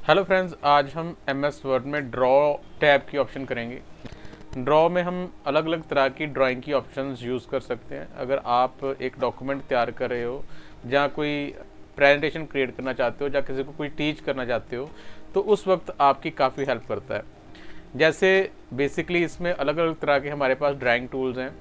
Hello friends, आज हम MS word में ड्रॉ टैब की ऑप्शन करेंगे। ड्रॉ में हम अलग अलग तरह की ड्राइंग की ऑप्शंस यूज़ कर सकते हैं। अगर आप एक डॉक्यूमेंट तैयार कर रहे हो, जहाँ कोई प्रेजेंटेशन क्रिएट करना चाहते हो, या किसी को कोई टीच करना चाहते हो, तो उस वक्त आपकी काफ़ी हेल्प करता है। जैसे बेसिकली इसमें अलग अलग तरह के हमारे पास ड्राइंग टूल्स हैं।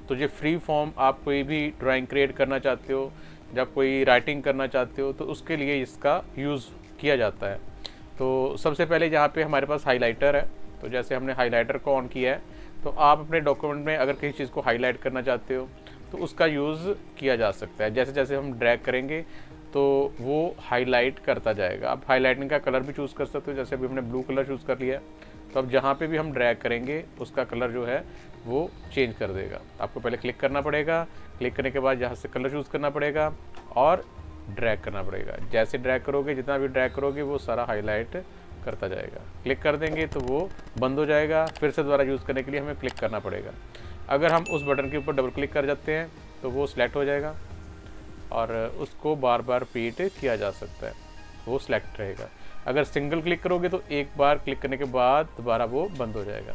तो ये फ्री फॉर्म आप कोई भी ड्राइंग क्रिएट करना चाहते हो, जब कोई राइटिंग करना चाहते हो, तो उसके लिए इसका यूज़ किया जाता है। तो सबसे पहले यहाँ पे हमारे पास हाइलाइटर है। तो जैसे हमने हाइलाइटर को ऑन किया है, तो आप अपने डॉक्यूमेंट में अगर किसी चीज़ को हाईलाइट करना चाहते हो तो उसका यूज़ किया जा सकता है। जैसे जैसे हम ड्रैग करेंगे तो वो हाईलाइट करता जाएगा। आप हाईलाइटिंग का कलर भी चूज़ कर सकते हो। जैसे अभी हमने ब्लू कलर चूज़ कर लिया है, तो अब जहाँ पे भी हम ड्रैग करेंगे उसका कलर जो है वो चेंज कर देगा। आपको पहले क्लिक करना पड़ेगा, क्लिक करने के बाद यहाँ से कलर चूज़ करना पड़ेगा और ड्रैग करना पड़ेगा। जैसे ड्रैग करोगे, जितना भी ड्रैग करोगे वो सारा हाईलाइट करता जाएगा। क्लिक कर देंगे तो वो बंद हो जाएगा। फिर से दोबारा यूज़ करने के लिए हमें क्लिक करना पड़ेगा। अगर हम उस बटन के ऊपर डबल क्लिक कर जाते हैं तो वो सिलेक्ट हो जाएगा और उसको बार बार रिपीट किया जा सकता है, वो सिलेक्ट रहेगा। अगर सिंगल क्लिक करोगे तो एक बार क्लिक करने के बाद दोबारा वो बंद हो जाएगा।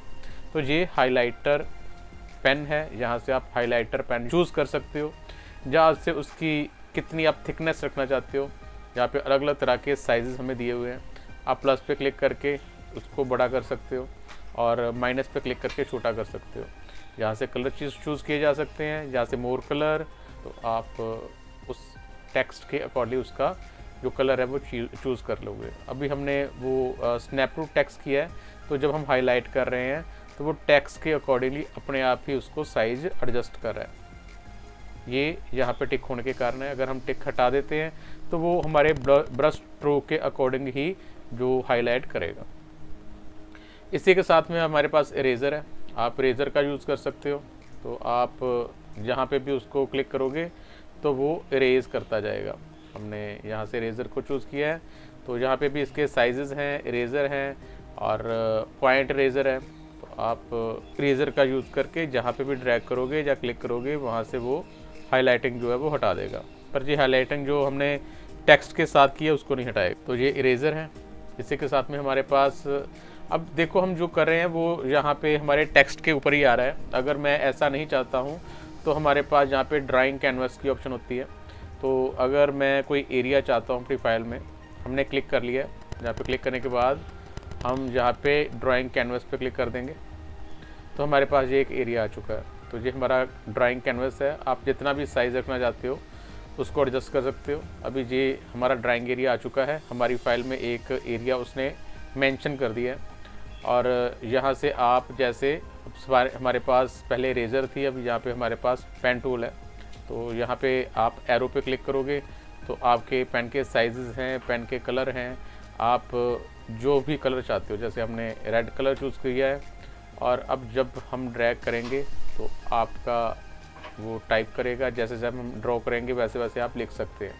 तो ये हाइलाइटर पेन है, यहाँ से आप हाइलाइटर पेन चूज़ कर सकते हो, जहाँ से उसकी कितनी आप थिकनेस रखना चाहते हो। यहाँ पे अलग अलग तरह के साइजेस हमें दिए हुए हैं। आप प्लस पे क्लिक करके उसको बड़ा कर सकते हो और माइनस पे क्लिक करके छोटा कर सकते हो। यहाँ से कलर चूज़ किए जा सकते हैं, यहाँ से मोर कलर, तो आप उस टेक्स्ट के अकॉर्डिंग उसका जो कलर है वो चूज़ कर लोगे। अभी हमने वो स्नैप टू टेक्स्ट किया है, तो जब हम हाईलाइट कर रहे हैं तो वो टेक्स्ट के अकॉर्डिंगली अपने आप ही उसको साइज एडजस्ट कर रहा है। ये यहाँ पे टिक होने के कारण है। अगर हम टिक हटा देते हैं तो वो हमारे ब्रश स्ट्रोक के अकॉर्डिंग ही जो हाईलाइट करेगा। इसी के साथ में हमारे पास इरेज़र है। आप इरेज़र का यूज़ कर सकते हो। तो आप जहाँ पे भी उसको क्लिक करोगे तो वो इरेज़ करता जाएगा। हमने यहाँ से इरेज़र को चूज़ किया है, तो यहाँ पे भी इसके साइजेस हैं, इरेज़र हैं और पॉइंट इरेज़र है। तो आप इरेज़र का यूज़ करके जहाँ पे भी ड्रैग करोगे या क्लिक करोगे वहाँ से वो हाईलाइटिंग जो है वो हटा देगा। पर ये हाईलाइटिंग जो हमने टेक्स्ट के साथ किया उसको नहीं हटाएगा। तो ये इरेज़र है। इसी के साथ में हमारे पास अब देखो हम जो कर रहे हैं वो यहाँ पे हमारे टेक्स्ट के ऊपर ही आ रहा है। अगर मैं ऐसा नहीं चाहता हूँ तो हमारे पास यहाँ पे ड्राइंग कैनवस की ऑप्शन होती है। तो अगर मैं कोई एरिया चाहता हूँ अपनी फाइल में, हमने क्लिक कर लिया। यहाँ पे क्लिक करने के बाद हम यहाँ पे ड्राइंग कैनवस पे क्लिक कर देंगे तो हमारे पास ये एक एरिया आ चुका है। तो ये हमारा ड्राइंग कैनवस है। आप जितना भी साइज़ रखना चाहते हो उसको एडजस्ट कर सकते हो। अभी ये हमारा ड्राइंग एरिया आ चुका है। हमारी फाइल में एक एरिया उसने मेंशन कर दिया है। और यहाँ से आप जैसे हमारे पास पहले इरेज़र थी, अब यहाँ पे हमारे पास पेन टूल है। तो यहाँ पे आप एरो पे क्लिक करोगे तो आपके पेन के साइजेस हैं, पेन के कलर हैं। आप जो भी कलर चाहते हो, जैसे हमने रेड कलर चूज़ किया है, और अब जब हम ड्रैग करेंगे तो आपका वो टाइप करेगा। जैसे जब हम ड्रॉ करेंगे वैसे वैसे आप लिख सकते हैं।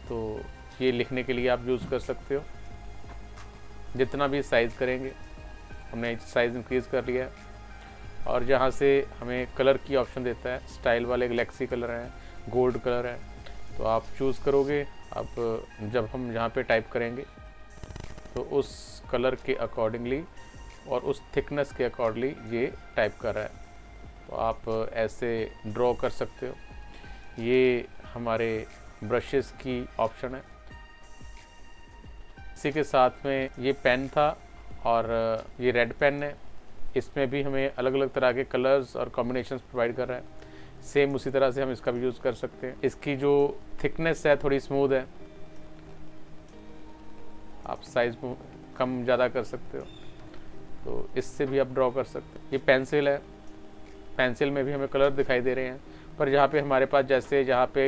तो ये लिखने के लिए आप यूज़ कर सकते हो। जितना भी साइज़ करेंगे, हमने साइज़ इंक्रीज़ कर लिया है। और जहाँ से हमें कलर की ऑप्शन देता है, स्टाइल वाले गैलेक्सी कलर हैं, गोल्ड कलर है, तो आप चूज़ करोगे। अब जब हम यहाँ पे टाइप करेंगे तो उस कलर के अकॉर्डिंगली और उस थिकनेस के अकॉर्डिंगली ये टाइप कर रहा है। तो आप ऐसे ड्रॉ कर सकते हो। ये हमारे ब्रशेस की ऑप्शन है। इसी के साथ में ये पेन था और ये रेड पेन है। इसमें भी हमें अलग अलग तरह के कलर्स और कॉम्बिनेशंस प्रोवाइड कर रहा है। सेम उसी तरह से हम इसका भी यूज़ कर सकते हैं। इसकी जो थिकनेस है थोड़ी स्मूथ है, आप साइज़ कम ज़्यादा कर सकते हो। तो इससे भी आप ड्रॉ कर सकते हैं। ये पेंसिल है। पेंसिल में भी हमें कलर दिखाई दे रहे हैं, पर जहाँ पे हमारे पास जैसे जहाँ पे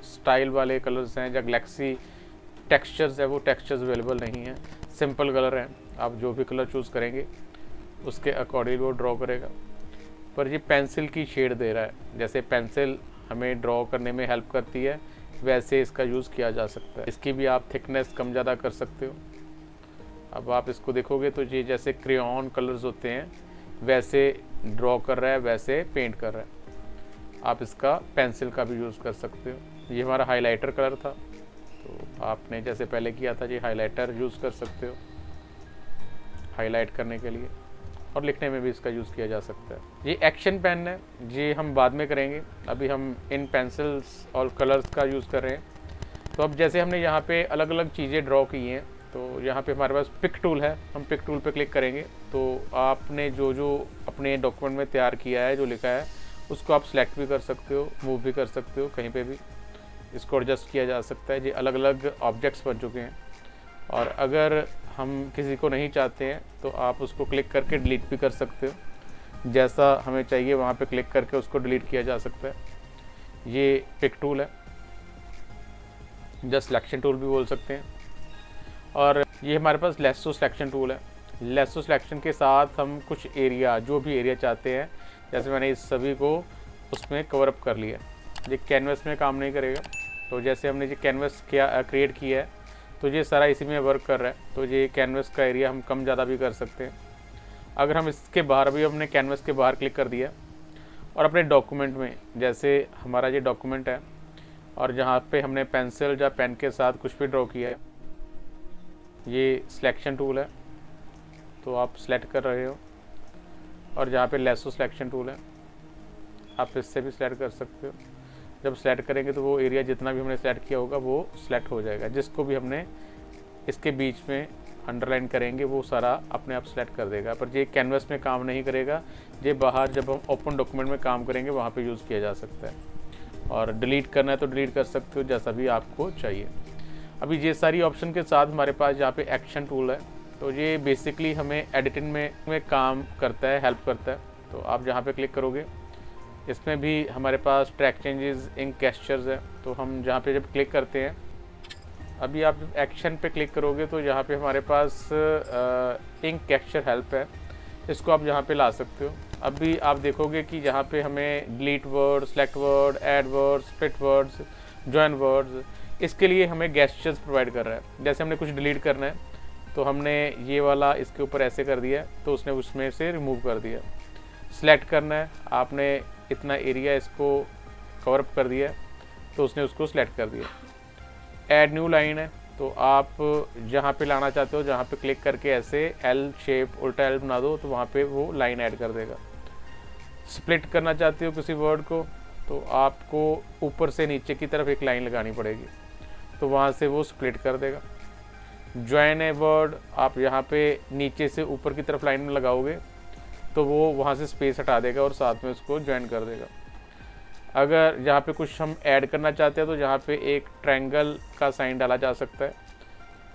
स्टाइल वाले कलर्स हैं या गैलेक्सी टेक्सचर्स है, वो टेक्सचर्स अवेलेबल नहीं है। सिंपल कलर हैं। आप जो भी कलर चूज़ करेंगे उसके अकॉर्डिंग वो ड्रॉ करेगा। पर ये पेंसिल की शेड दे रहा है। जैसे पेंसिल हमें ड्रॉ करने में हेल्प करती है, वैसे इसका यूज़ किया जा सकता है। इसकी भी आप थिकनेस कम ज़्यादा कर सकते हो। अब आप इसको देखोगे तो ये जैसे क्रेयॉन कलर्स होते हैं वैसे ड्रॉ कर रहा है, वैसे पेंट कर रहा है। आप इसका पेंसिल का भी यूज़ कर सकते हो। ये हमारा हाइलाइटर कलर था, तो आपने जैसे पहले किया था जी हाइलाइटर यूज़ कर सकते हो हाईलाइट करने के लिए, और लिखने में भी इसका यूज़ किया जा सकता है। ये एक्शन पेन है, ये हम बाद में करेंगे, अभी हम इन पेंसिल्स और कलर्स का यूज़ कर रहे हैं। तो अब जैसे हमने यहाँ पे अलग अलग चीज़ें ड्रॉ की हैं, तो यहाँ पे हमारे पास पिक टूल है, हम पिक टूल पे क्लिक करेंगे तो आपने जो जो अपने डॉक्यूमेंट में तैयार किया है, जो लिखा है, उसको आप सिलेक्ट भी कर सकते हो, मूव भी कर सकते हो, कहीं पे भी इसको एडजस्ट किया जा सकता है। ये अलग अलग ऑब्जेक्ट्स बन चुके हैं, और अगर हम किसी को नहीं चाहते हैं तो आप उसको क्लिक करके डिलीट भी कर सकते हो, जैसा हमें चाहिए वहाँ पे क्लिक करके उसको डिलीट किया जा सकता है। ये पिक टूल है, जस्ट सिलेक्शन टूल भी बोल सकते हैं। और ये हमारे पास लेसो सिलेक्शन टूल है। लेसो सिलेक्शन के साथ हम कुछ एरिया, जो भी एरिया चाहते हैं, जैसे मैंने इस सभी को उसमें कवर अप कर लिया। ये कैनवस में काम नहीं करेगा, तो जैसे हमने ये कैनवस क्रिएट किया है तो ये सारा इसी में वर्क कर रहा है, तो ये कैनवस का एरिया हम कम ज़्यादा भी कर सकते हैं। अगर हम इसके बाहर भी, हमने कैनवस के बाहर क्लिक कर दिया और अपने डॉक्यूमेंट में, जैसे हमारा ये डॉक्यूमेंट है और जहाँ पे हमने पेंसिल या पेन के साथ कुछ भी ड्रॉ किया है, ये सिलेक्शन टूल है, तो आप सिलेक्ट कर रहे हो, और जहाँ पे लेसो सिलेक्शन टूल है आप इससे भी सिलेक्ट कर सकते हो। जब सेलेक्ट करेंगे तो वो एरिया जितना भी हमने सेलेक्ट किया होगा वो सिलेक्ट हो जाएगा, जिसको भी हमने इसके बीच में अंडरलाइन करेंगे वो सारा अपने आप सेलेक्ट कर देगा। पर ये कैनवस में काम नहीं करेगा, ये बाहर जब हम ओपन डॉक्यूमेंट में काम करेंगे वहाँ पे यूज़ किया जा सकता है। और डिलीट करना है तो डिलीट कर सकते हो, जैसा भी आपको चाहिए। अभी ये सारी ऑप्शन के साथ हमारे पास यहाँ पे एक्शन टूल है, तो ये बेसिकली हमें एडिटिंग में काम करता है, हेल्प करता है। तो आप जहाँ पे क्लिक करोगे, इसमें भी हमारे पास ट्रैक चेंजेस, इंक गेस्चर्स है, तो हम जहाँ पे जब क्लिक करते हैं, अभी आप जब एक्शन पे क्लिक करोगे तो यहाँ पे हमारे पास इंक गेस्चर हेल्प है, इसको आप यहाँ पे ला सकते हो। अभी आप देखोगे कि यहाँ पे हमें delete word, select word, add word, split words, join words, इसके लिए हमें गेस्चर्स प्रोवाइड कर रहा है। जैसे हमने कुछ डिलीट करना है तो हमने ये वाला इसके ऊपर ऐसे कर दिया तो उसने उसमें से रिमूव कर दिया। सिलेक्ट करना है, आपने इतना एरिया इसको कवर अप कर दिया तो उसने उसको सिलेक्ट कर दिया। ऐड न्यू लाइन है, तो आप जहाँ पे लाना चाहते हो, जहाँ पे क्लिक करके ऐसे एल शेप, उल्टा एल बना दो तो वहाँ पे वो लाइन ऐड कर देगा। स्प्लिट करना चाहते हो किसी वर्ड को, तो आपको ऊपर से नीचे की तरफ एक लाइन लगानी पड़ेगी, तो वहाँ से वो स्प्लिट कर देगा। ज्वाइन ए वर्ड, आप यहाँ पे नीचे से ऊपर की तरफ लाइन में लगाओगे तो वो वहाँ से स्पेस हटा देगा और साथ में उसको ज्वाइन कर देगा। अगर यहाँ पे कुछ हम ऐड करना चाहते हैं तो यहाँ पे एक ट्रायंगल का साइन डाला जा सकता है,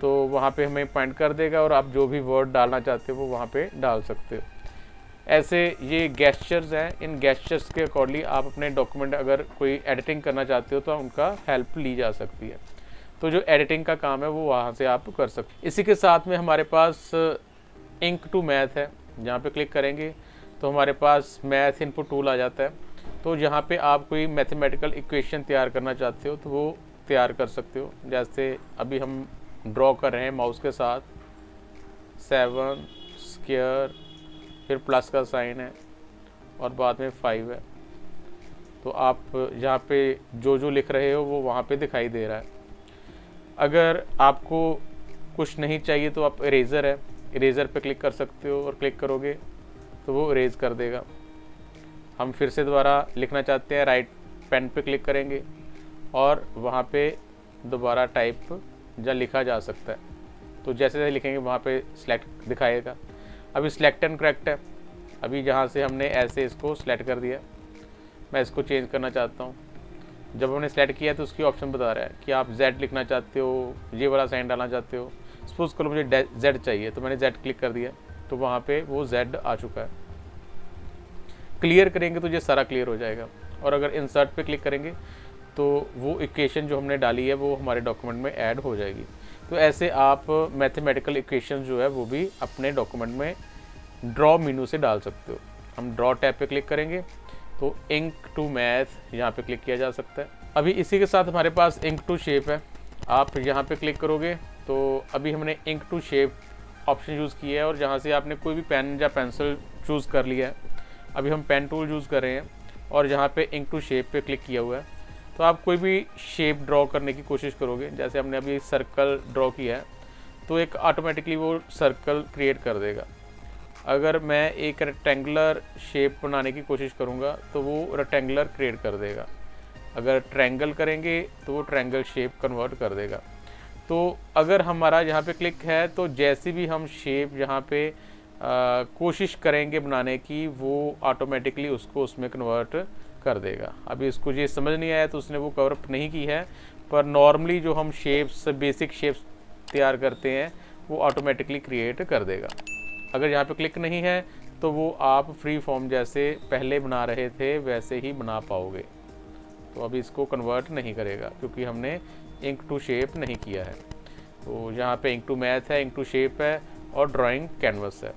तो वहाँ पे हमें पॉइंट कर देगा और आप जो भी वर्ड डालना चाहते हो वो वहाँ पे डाल सकते हो। ऐसे ये गेस्चर्स हैं, इन गेस्चर्स के अकॉर्डिंगली आप अपने डॉक्यूमेंट अगर कोई एडिटिंग करना चाहते हो तो उनका हेल्प ली जा सकती है। तो जो एडिटिंग का काम है वो वहाँ से आप कर सकते हैं। इसी के साथ में हमारे पास इंक टू मैथ है, जहाँ पे क्लिक करेंगे तो हमारे पास मैथ इनपुट टूल आ जाता है। तो जहाँ पे आप कोई मैथमेटिकल इक्वेशन तैयार करना चाहते हो तो वो तैयार कर सकते हो। जैसे अभी हम ड्रॉ कर रहे हैं माउस के साथ 7 स्क्वायर, फिर प्लस का साइन है और बाद में 5 है, तो आप जहाँ पे जो जो लिख रहे हो वो वहाँ पे दिखाई दे रहा है। अगर आपको कुछ नहीं चाहिए तो आप इरेज़र है, इरेज़र पे क्लिक कर सकते हो और क्लिक करोगे तो वो इरेज कर देगा। हम फिर से दोबारा लिखना चाहते हैं, राइट पेन पे क्लिक करेंगे और वहाँ पे दोबारा टाइप या लिखा जा सकता है, तो जैसे जैसे लिखेंगे वहाँ पे सिलेक्ट दिखाएगा। अभी सिलेक्ट एंड करेक्ट है, अभी जहाँ से हमने ऐसे इसको सिलेक्ट कर दिया, मैं इसको चेंज करना चाहता हूँ। जब हमने सेलेक्ट किया तो उसकी ऑप्शन बता रहा है कि आप Z लिखना चाहते हो, ये वाला साइन डालना चाहते हो। सपोज करो मुझे Z चाहिए तो मैंने Z क्लिक कर दिया तो वहाँ पे वो Z आ चुका है। क्लियर करेंगे तो ये सारा क्लियर हो जाएगा, और अगर इंसर्ट पे क्लिक करेंगे तो वो इक्वेशन जो हमने डाली है वो हमारे डॉक्यूमेंट में ऐड हो जाएगी। तो ऐसे आप मैथमेटिकल इक्वेशन जो है वो भी अपने डॉक्यूमेंट में ड्रॉ मेनू से डाल सकते हो। हम ड्रॉ टैब पे क्लिक करेंगे तो इंक टू मैथ यहाँ पे क्लिक किया जा सकता है। अभी इसी के साथ हमारे पास इंक टू शेप है, आप यहाँ पे क्लिक करोगे तो अभी हमने ink to shape option use किया है, और जहाँ से आपने कोई भी पेन या पेंसिल चूज़ कर लिया है। अभी हम पेन टूल यूज़ कर रहे हैं और जहाँ पे इंक टू शेप पे क्लिक किया हुआ है तो आप कोई भी शेप ड्रॉ करने की कोशिश करोगे, जैसे हमने अभी सर्कल ड्रॉ किया है तो एक ऑटोमेटिकली वो सर्कल क्रिएट कर देगा। अगर मैं एक रेक्टेंगुलर शेप बनाने की कोशिश करूँगा तो वो रेक्टेंगुलर क्रिएट कर देगा। अगर ट्रायंगल करेंगे तो वो ट्रायंगल शेप कन्वर्ट कर देगा। तो अगर हमारा यहाँ पे क्लिक है तो जैसे भी हम शेप यहाँ पे कोशिश करेंगे बनाने की, वो ऑटोमेटिकली उसको उसमें कन्वर्ट कर देगा। अभी इसको ये समझ नहीं आया तो उसने वो कवर अप नहीं की है, पर नॉर्मली जो हम शेप्स, बेसिक शेप्स तैयार करते हैं वो ऑटोमेटिकली क्रिएट कर देगा। अगर यहाँ पे क्लिक नहीं है तो वो आप फ्री फॉर्म जैसे पहले बना रहे थे वैसे ही बना पाओगे। तो अभी इसको कन्वर्ट नहीं करेगा क्योंकि हमने इंक टू शेप नहीं किया है। तो यहाँ पे इंक टू मैथ है, इंक टू शेप है और ड्राइंग कैनवस है।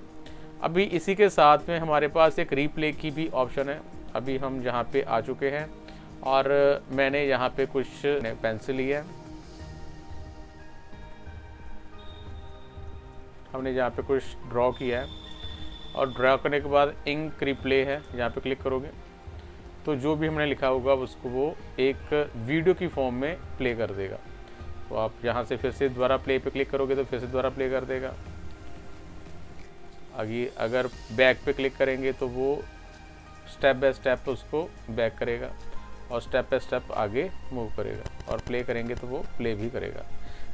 अभी इसी के साथ में हमारे पास एक रीप्ले की भी ऑप्शन है। अभी हम यहाँ पे आ चुके हैं और मैंने यहाँ पे कुछ पेंसिल ली है, हमने यहाँ पे कुछ ड्रॉ किया है और ड्रॉ करने के बाद इंक रिप्ले है, यहाँ पे क्लिक करोगे तो जो भी हमने लिखा होगा उसको वो एक वीडियो की फॉर्म में प्ले कर देगा। तो आप यहाँ से फिर से दोबारा प्ले पे क्लिक करोगे तो फिर से दोबारा प्ले कर देगा। आगे अगर बैक पे क्लिक करेंगे तो वो स्टेप बाय स्टेप उसको बैक करेगा और स्टेप बाय स्टेप आगे मूव करेगा, और प्ले करेंगे तो वो प्ले भी करेगा।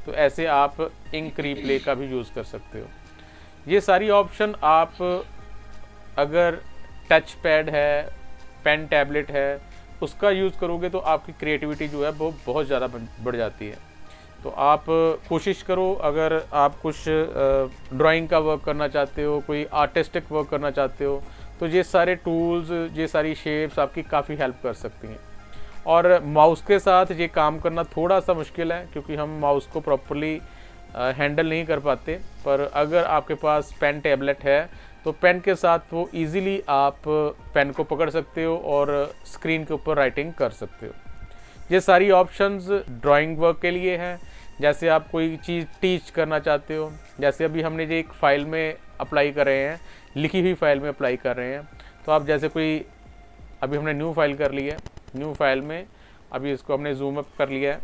तो ऐसे आप इंक रिप्ले का भी यूज़ कर सकते हो। ये सारी ऑप्शन आप अगर टच पैड है, पेन टैबलेट है, उसका यूज़ करोगे तो आपकी क्रिएटिविटी जो है वो बहुत ज़्यादा बढ़ जाती है। तो आप कोशिश करो, अगर आप कुछ ड्राइंग का वर्क करना चाहते हो, कोई आर्टिस्टिक वर्क करना चाहते हो, तो ये सारे टूल्स, ये सारी शेप्स आपकी काफ़ी हेल्प कर सकती हैं। और माउस के साथ ये काम करना थोड़ा सा मुश्किल है क्योंकि हम माउस को प्रॉपर्ली हैंडल नहीं कर पाते, पर अगर आपके पास पेन टैबलेट है तो पेन के साथ वो इजीली आप पेन को पकड़ सकते हो और स्क्रीन के ऊपर राइटिंग कर सकते हो। ये सारी ऑप्शंस ड्राइंग वर्क के लिए हैं। जैसे आप कोई चीज़ टीच करना चाहते हो, जैसे अभी हमने जो एक फ़ाइल में अप्लाई कर रहे हैं, लिखी हुई फाइल में अप्लाई कर रहे हैं, तो आप जैसे कोई, अभी हमने न्यू फाइल कर ली है, न्यू फाइल में अभी इसको हमने जूम अप कर लिया है।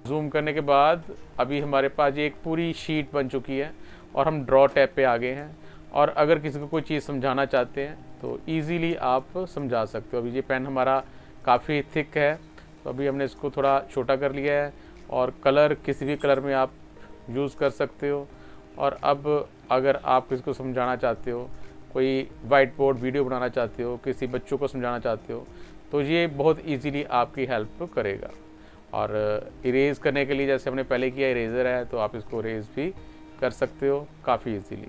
जूम करने के बाद अभी हमारे पास ये एक पूरी शीट बन चुकी है और हम ड्रॉ टैब पे आ गए हैं। और अगर किसी को कोई चीज़ समझाना चाहते हैं तो इजीली आप समझा सकते हो। अभी ये पेन हमारा काफ़ी थिक है तो अभी हमने इसको थोड़ा छोटा कर लिया है, और कलर किसी भी कलर में आप यूज़ कर सकते हो। और अब अगर आप किसी को समझाना चाहते हो, कोई वाइट बोर्ड वीडियो बनाना चाहते हो, किसी बच्चों को समझाना चाहते हो, तो ये बहुत इजीली आपकी हेल्प करेगा। और इरेज़ करने के लिए जैसे हमने पहले किया, इरेज़र है तो आप इसको इरेज़ भी कर सकते हो काफ़ी इजीली।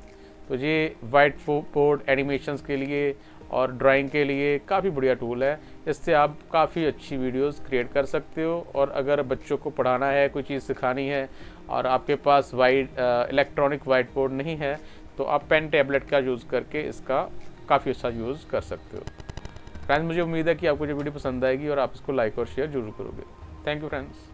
तो ये वाइट बोर्ड एनिमेशंस के लिए और ड्राइंग के लिए काफ़ी बढ़िया टूल है। इससे आप काफ़ी अच्छी वीडियोस क्रिएट कर सकते हो। और अगर बच्चों को पढ़ाना है, कोई चीज़ सिखानी है और आपके पास इलेक्ट्रॉनिक वाइट बोर्ड नहीं है, तो आप पेन टैबलेट का यूज़ करके इसका काफ़ी अच्छा यूज़ कर सकते हो। फ्रेंड्स, मुझे उम्मीद है कि आपको ये वीडियो पसंद आएगी और आप इसको लाइक और शेयर जरूर करोगे। Thank you friends.